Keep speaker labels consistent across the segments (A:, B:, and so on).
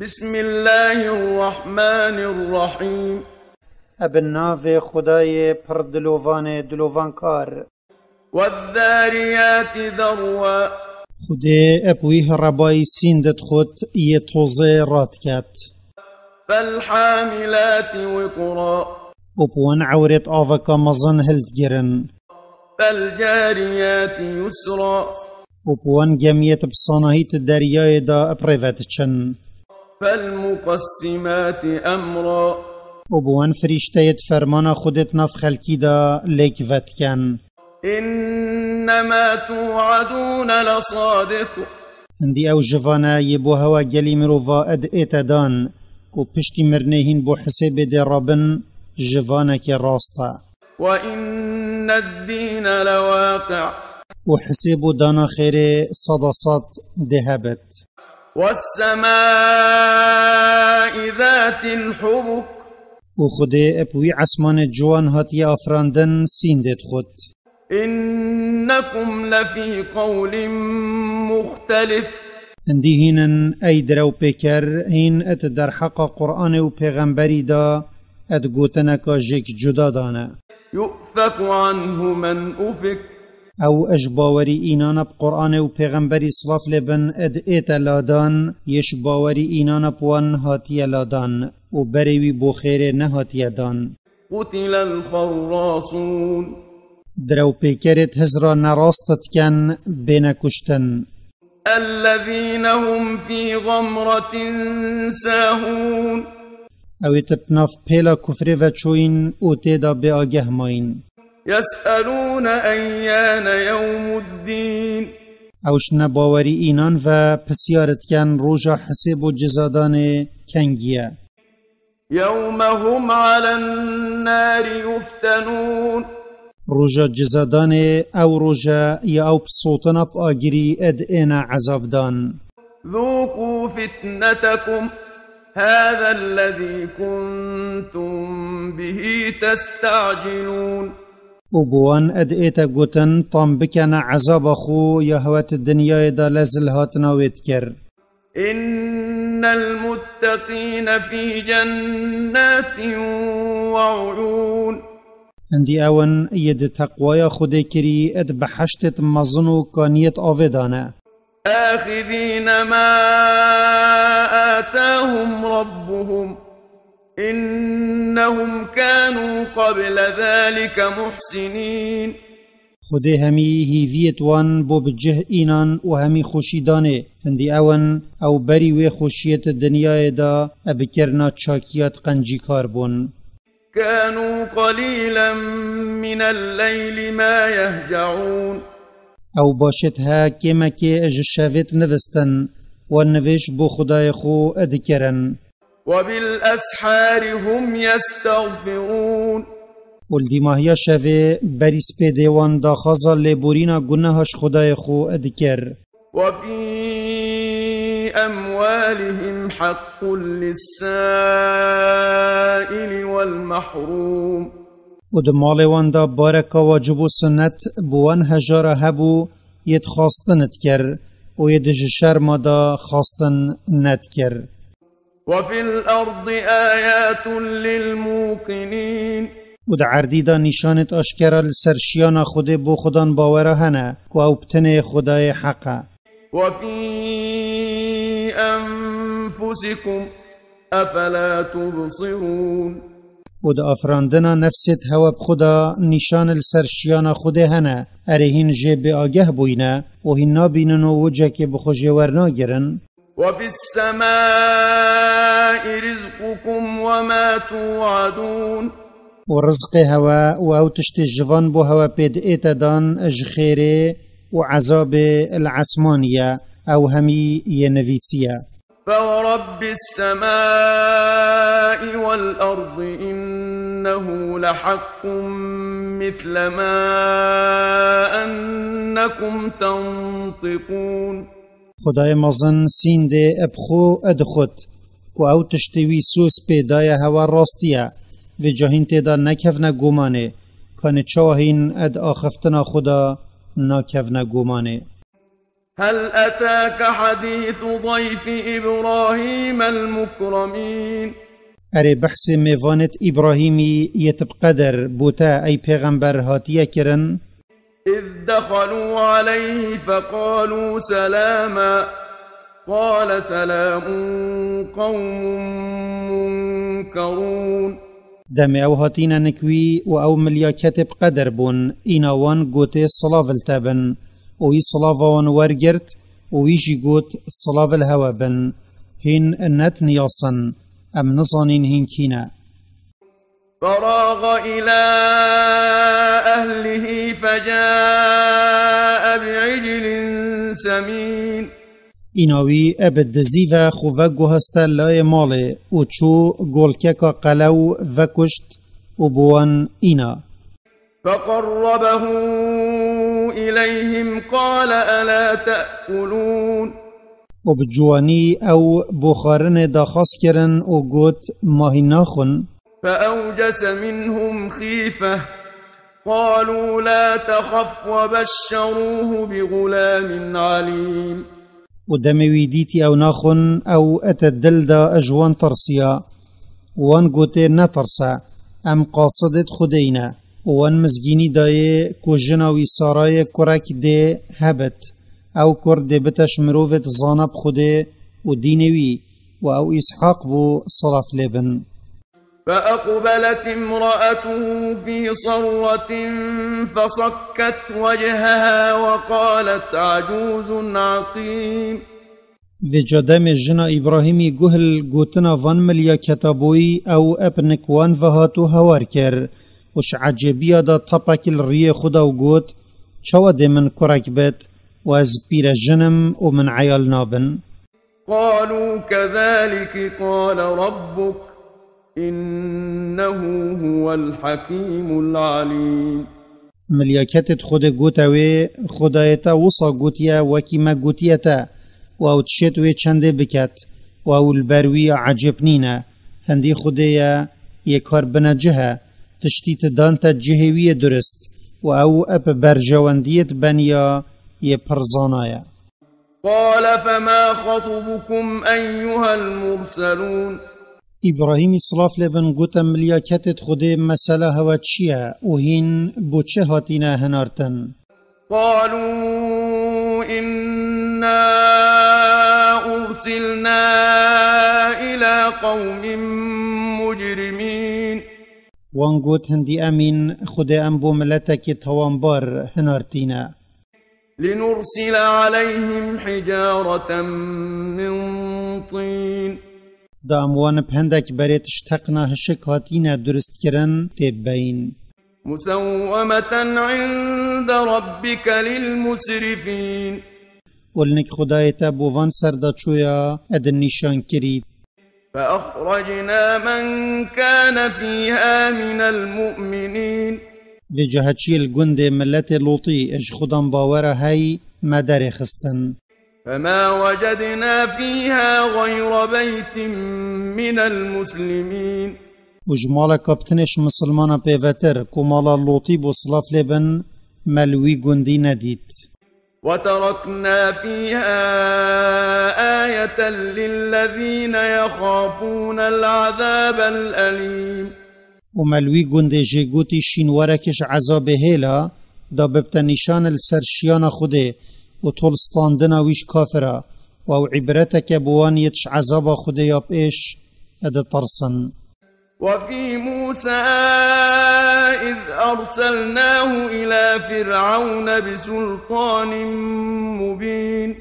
A: بسم الله الرحمن الرحيم.
B: ابن خدای پر دلوان کار.
A: والذاريات ذروا.
B: خدای اپویه ربای سیندت خود یه توزه رات کت.
A: فالحاملات وقرا.
B: اپوان عورت آوکا مزن هلت گرن.
A: فالجاريات يسرا.
B: اپوان جمعیت بصانهیت دریای دا اپریوت چن.
A: فالمقسمات أمرا.
B: اپوان فرشتهیت فرمان خودت نف خلکی دا لیک وتکن.
A: إنما توعدون لصادق.
B: هندی او جوانا یبو هوا گلی مروفا اد ایتدان و پشتی مرنهین بو حساب دی رابن جوانا که راستا.
A: وإن الدين لواقع.
B: و حساب دانا خیر صدصات دهبت.
A: والسماء ذات الحبك.
B: و خدای اپوی عسمان جوان هاتی افراندن سیندت خود.
A: إنكم لفي قول مختلف.
B: هندی هینن ای درو پیکر هین ات در حق قرآن و پیغمبری دا ات گوتنکا جک جدا دانه.
A: يؤفك عنه من أفك.
B: او اجباوری اینان بقرآن و پیغمبری صلاف لبن اد ایت لادان یش باوری اینان بوان هاتی لادان و بریوی بخیر نهاتی دان.
A: قتل الخراصون.
B: درو پیکرت هزرا نراستت کن بین کشتن.
A: الذين هم في غمرة ساهون.
B: او تپناف پیلا کفر و چوین او تیدا بی آگه ماین.
A: يسألون أيان يوم الدين.
B: اوش نباوری اینان و پسیارت کن روژا حساب و جزادان کنگیه.
A: يوم هم على النار يفتنون.
B: روژا جزادان او روژا یا او بصوتنا بآگری اد اینا عذاب دان.
A: ذوقوا فتنتكم هذا الذي كنتم به تستعجلون.
B: و بوان اد ایتا گوتن طام بکن عذاب خو یا هوات الدنیا دا لزل هاتنا ویدکر.
A: إن المتقين في جنات وعيون.
B: هندی اون ید تقوی خود کری اد بحشتت مزنو کانیت آویدانه.
A: آخذين ما آتاهم ربهم إنهم كانوا قبل ذلك محسنين.
B: خود همی هیویت وان بو بجه اینان و همی خوشیدانه. هندی اون او بری و خوشیت دنیای دا ابکرنا چاکیات قنجی کار بون.
A: كانوا قليلا من الليل ما يهجعون.
B: او باشد ها کما که اج شویت نوستن و نوش بو خدای خو ادکرن.
A: وبالأسحار هم يستغفرون.
B: ولدی ماهیا شوی بریس پی دیوان دا خازا لیبورینا گناهش خدای خو ادکر.
A: وفي أموالهم حق للسائل والمحروم.
B: و د مالوان دا بارکا واجب و سنت بوان هجارا هبو ید خواستنت کر و ید شرما دا خواستن نت کر.
A: وفي الأرض آيات للموقنين.
B: و د عردی دا نشانت اشکرا لسرشیانا خود بو خودان باوره هنه که او بتنه خدای حقه.
A: وفي أنفسكم أفلا تبصرون.
B: و د افراندنا نفست هوا بخدا نشان لسرشیانا خود هنه اره هین جب آگه بوینه و هین نابینن و وجه که بخوشه ورنا گرن.
A: وفي السماء رزقكم وما توعدون.
B: و رزق هوا و او تشت جوان بو هوا پید ایتدان اج خیره و عذاب العسمانیه او همی ینویسیه.
A: فورب السماء والأرض إنه لحق مثل ما أنكم تنطقون.
B: خدای مزن سینده ابخو ادخود و او تشتوی سوس پیدای هوا راستیه و جاهین تیدا نکفن گمانه کان چاهین اد آخفتنا خدا ناکفن گمانه.
A: هل أتاك حديث ضيف إبراهيم المكرمين
B: اره بحث میوانت ابراهیمی یتب قدر بوتا ای پیغمبر هاتیه کرن
A: إذ دخلوا عليه فقالوا سلاما قال سلام قوم منكرون
B: دم او هاتین نکوی و او ملیا کتب قدر بون ایناوان گوته صلاف التابن و ای صلافوان ورگرت و ایجی گوت صلاف الهوا بن هین نت نیاسن ام نصانین هین کینا
A: فراغ إلى أهله فجاء بعجل سمين
B: ایناوی ابد دزیو خواه گوهستا لای ماله و چو گولککا قلو و کشت و بوان اینا
A: فقربه إليهم قال ألا تأكلون
B: و بجوانی او بخارن داخاس کرن و گوت ماهی ناخن
A: فأوجس منهم خيفة قالوا لا تخف وبشروه بغلام عليم
B: و دموی دیتی او ناخن او اتدل دا اجوان ترسیا وان گوته نترسا ام قاصدت خودینا وان مزگینی دای کو جناوی سارای کرک ده هبت او کرد بتش مروفت زانب خوده و دینوی و او اسحاق بو صرف لبن
A: فأقبلت امرأته في صرة فصكت وجهها وقالت عجوز عقيم
B: و جدم جنا ابراهیمی گهل گوتنا وان ملیا کتابوی او ابنک وان وهاتو هوار کر وش عجبیه دا طبک الریه خدا و گوت چوا ده من کرک بت و از پیر جنم و من عیال نابن
A: قالوا كذلك قال ربك إنه هو الحكيم العليم
B: ملیاکتت خود گوتاوی خدایتا وصا گوتیا وکی ما گوتیتا و او تشتوی چنده بکت و او البروی عجب نینا هندی خودیا یکار بنجه تشتیت دانتا جهوی درست و او اپ برجواندیت بنیا ی پرزانایا
A: قال فما خطبكم أيها المرسلون
B: ابراهیم صلاف لبن گوتا ملیاکتت خود مسئله هوا چیه و هین بو چه هاتینا هنارتن
A: قالوا إنا أرسلنا إلى قوم مجرمين
B: وان گوت هندی امین خود ام بو ملتک توانبار هنارتینا
A: لنرسل عليهم حجارة من طين
B: دا اموان پهندک بریتش تقنا هشک هاتینا درست کرن تیب بین
A: مسومة عند ربك للمسرفين
B: ولنک خدایتا بوان سردا چویا ادن نشان کرید
A: فأخرجنا من كان فيها من المؤمنين
B: و جهچی الگند ملت لوطی اج خودم باوره های مدر خستن
A: فما وجدنا فيها غير بيت من المسلمين
B: وجمالا کابتنش مسلمانا پیوتر کمالا لوطی بو صلاف لبن ملوی گندی ندید
A: وتركنا فيها آية للذين يخافون العذاب الأليم
B: وملوی گند جگوتی شینورکش عذاب هیلا دا ببتا نشان السرشیان خوده و طولستاندنا ویش کافرا و او عبرتک بوانیتش عذاب خوده یاب ایش اد ترسن
A: وفي موسى إذ أرسلناه إلى فرعون بسلطان مبين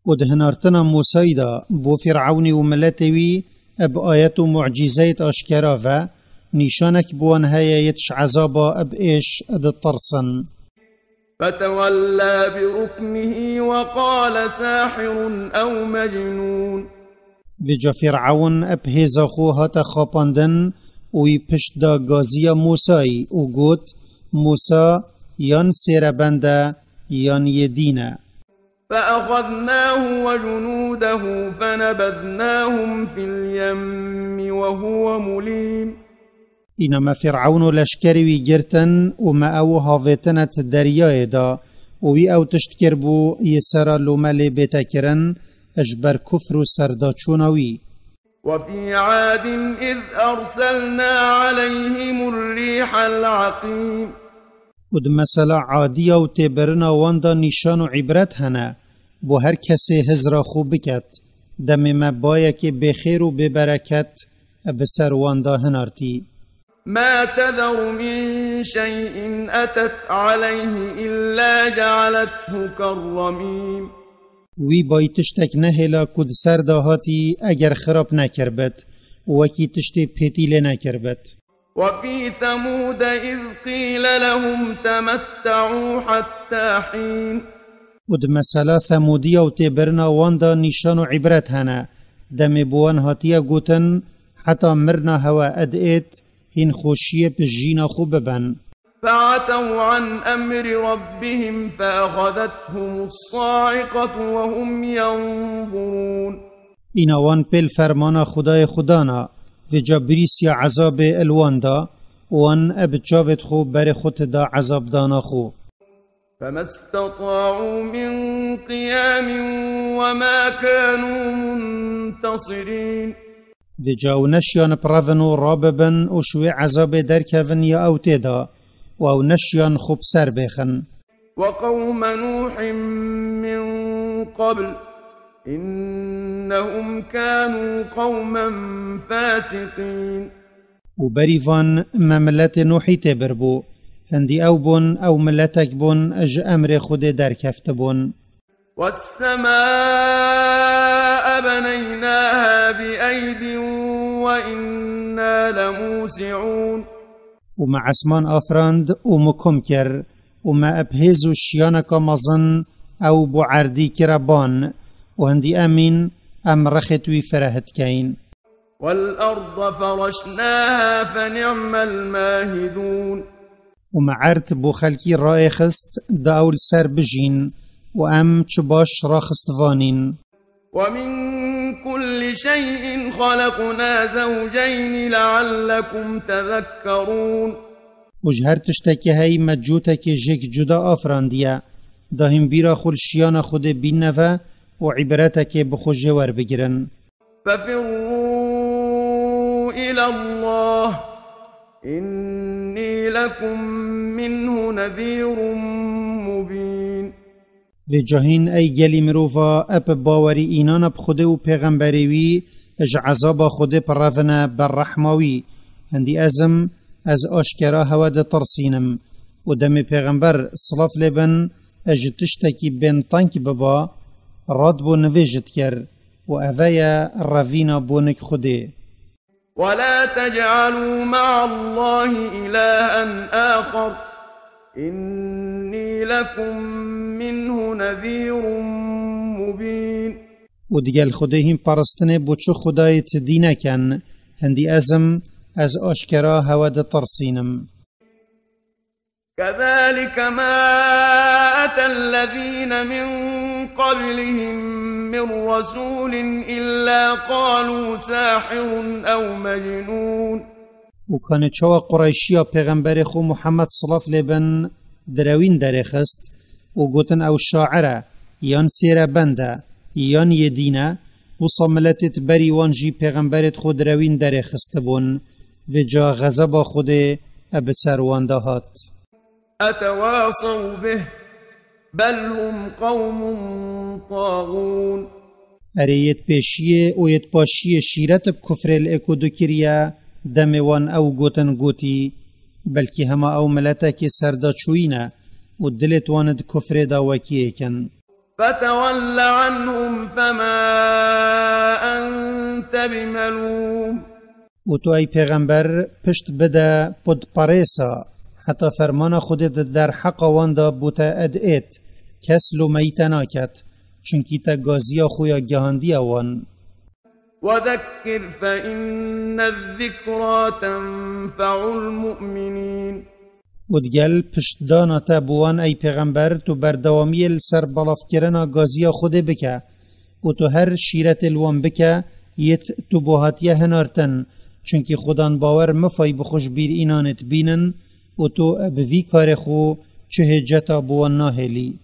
B: ودهنارتنا موسى دا بو فرعون وملتوي اب آيات معجزات أشكرا و نشانك بوان هيا عذابا اب إيش اد ترسن
A: فتولى بركنه وقال ساحر أو مجنون
B: بجا فرعون اب هزا خوها تخاپاندن وی پشت دا گازی موسای او گوت موسا یان سیربنده یان یدینه
A: فأخذناه وجنوده فنبذناهم في اليم وهو مليم
B: اینما فرعون لشکری وی گرتن و ما او هاویتنت دریای دا وی او تشتکر بو یسرا لومل بیتا کرن اجبر کفر و سرداچونوی.
A: وفي عاد إذ أرسلنا عليهم الريح العقيم
B: ود مثلا عادی او تبرنا واندا نشان و عبرت هنه بو هر کسی هزرا خوب بکت دم مبایه که بخیر و ببرکت بسر واندا هنارتی.
A: ما تذر من شيء أتت عليه إلا جعلته كالرميم
B: وی بای تشتک نهلا کد سر داهاتی اگر خراب نکربت وکی تشتی پیتیل نکربت.
A: وفي ثمود إذ قيل لهم تمتعوا حتى حين
B: ود مثلا ثمودی او تبرنا واندا نشان و عبرت هنه دم بوان هاتیا گوتن حتی مرنا هوا ادئت هین خوشیه پجینا خوب ببن.
A: فعتوا عن أمر ربهم فأخذتهم الصاعقة وهم ينظرون
B: اینا وان پل فرمانا خدای خدانا و جابریس یا عذاب الوان دا وان اب جابت خو بر خود دا عذاب دانا خو.
A: فما استطاعوا من قيام وما كانوا منتصرين
B: و جاو نشیان پرون و راببن و شوی عذاب درکون یا او تیدا و او نشیان خوب سر بخن.
A: وقوم نوح من قبل إنهم كانوا قوما فاسقين
B: و بریوان مملت نوحی تبر بو هندی او بون او ملتک بون اج امر خود درکفت بون.
A: والسماء بنيناها بأيد وإنا لموسعون
B: و مع اسمان آفراند و مکم کر و مع ابهز و شیانک مزن او بعردی کربان و هندی امین ام رختوی فرهت کین.
A: والأرض فرشناها فنعم الماهدون
B: و معرت بو خلکی رای خست دا اول سر بجین و ام چباش را خستوانین.
A: ومن كل شيء خلقنا زوجين لعلكم تذكرون
B: و جهر تشتکی هی مجوتا که جک جدا آفراندیا داهم بیرا خول شیان خود بیننوه و عبرتا که بخو جوار بگیرن.
A: ففروا إلى الله إني لكم منه نذير مبين
B: و جاهین ای گلی مروفا اپ باوری اینان اب خود و پیغمبریوی اج عذاب خود پرافنا بر رحماوی هندی ازم از آشکرا هوا ترسینم و دم پیغمبر صلاف لبن اج تشتکی بین تانک ببا راد بو نویجت کر و اویا روینا بونک خوده.
A: ولا تجعلوا مع الله إلها آخر إني لكم منه نذير مبين
B: و دیگل خوده هم پرستنه بوچو خدای تدینه کن هندی ازم از آشکرا هوا ترسینم.
A: كذلك ما أتى الذين من قبلهم من رسول إلا قالوا ساحر أو مجنون
B: و کانه چوا قریشیا پیغمبر خو محمد صلاف لبن دروین درخست و گوتن او شاعره یان سیر بنده یان یدینه و صاملتت بری وانجی پیغمبرت خود دروین درخست بون و جا غضب خود ابسر واندهات.
A: أتواصوا به بل هم قوم طاغون
B: اریت پیشیه و یت پاشیه شیرت بکفر الاکو دو کریا دموان او گوتن گوتی بلکی هما او ملتا که سردا چوینا و دلت واند کفر دا وکیه کن.
A: فتول عنهم فما أنت بملوم
B: و تو ای پیغمبر پشت بده پد پاریسا حتی فرمان خودت در حق واندا بوتا ادئت کس لومیت ناکت چونکی تا گازیا خویا گهاندی وان.
A: وذكر فإن الذكرى تنفع المؤمنين
B: ودگل پشتدانا تا بوان ای پیغمبر تو بردوامی السر بلاف کرنا گازیا خود بکه و تو هر شیرت الوان بکه یت تو بوهاتیه هنارتن چونکی خودان باور مفای بخوش بیر اینانت بینن و تو بوی کار خو چه جتا بوان ناهلی.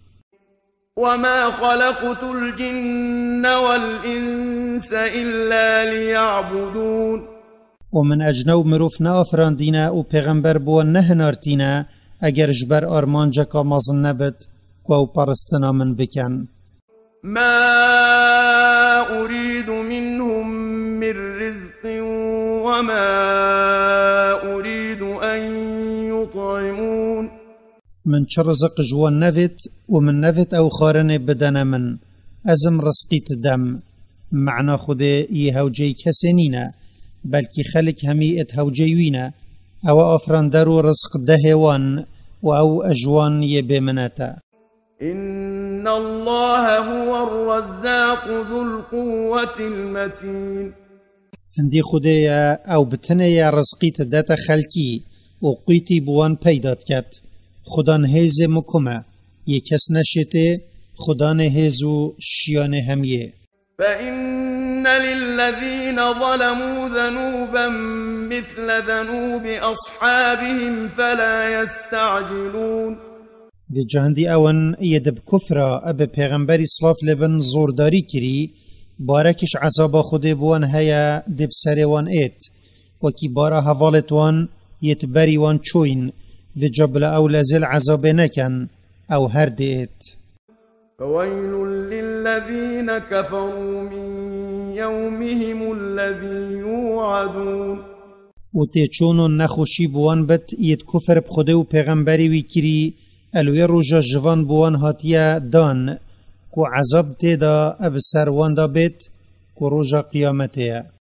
A: وما خلقت الجن والإنس إلا ليعبدون
B: ومن أجنو مروفنا أفراندينا و پیغمبر بوان نهنارتينا اگر جبر آرمانجا مازن نبت و پرستنا من بکن.
A: ما أريد منهم من رزق وما أريد أن يطعمون
B: من چه رزق جوان نوید و من نوید او خارن بدن من ازم رزقیت دم معنا خوده ای هوجی کسی نینا بلکی خلق همی ات هوجی وینا او افراندر و رزق دهوان و او اجوان یبمنتا.
A: إن الله هو الرزاق ذو القوة المتين
B: هندی خوده او بتنه یا رزقیت داتا خلکی و قیتی بوان پیداد کت خدا نهیز مکمه یکس نشته خدا نهیزو شیان همیه.
A: فإن للذين ظلموا ذنوبا مثل ذنوب أصحابهم فلا يستعجلون
B: دی جهندی اون یدب کفرا اب پیغمبری صلاف لبن زورداری کری بارکش عذاب خود بوان هیا دب سروان ایت وکی بارا حوالتوان یتبری وان چوین و جبل او لزل عذاب نکن او هر دیت.
A: فويل للذين كفروا من يومهم الذي يوعدون
B: و تی چونو نخوشی بوان بت یت کفر بخوده و پیغمبری وی کری الوی روژا جوان بوان هاتیه دان کو عذاب تیدا اب سروان دا بیت کو روژا قیامته.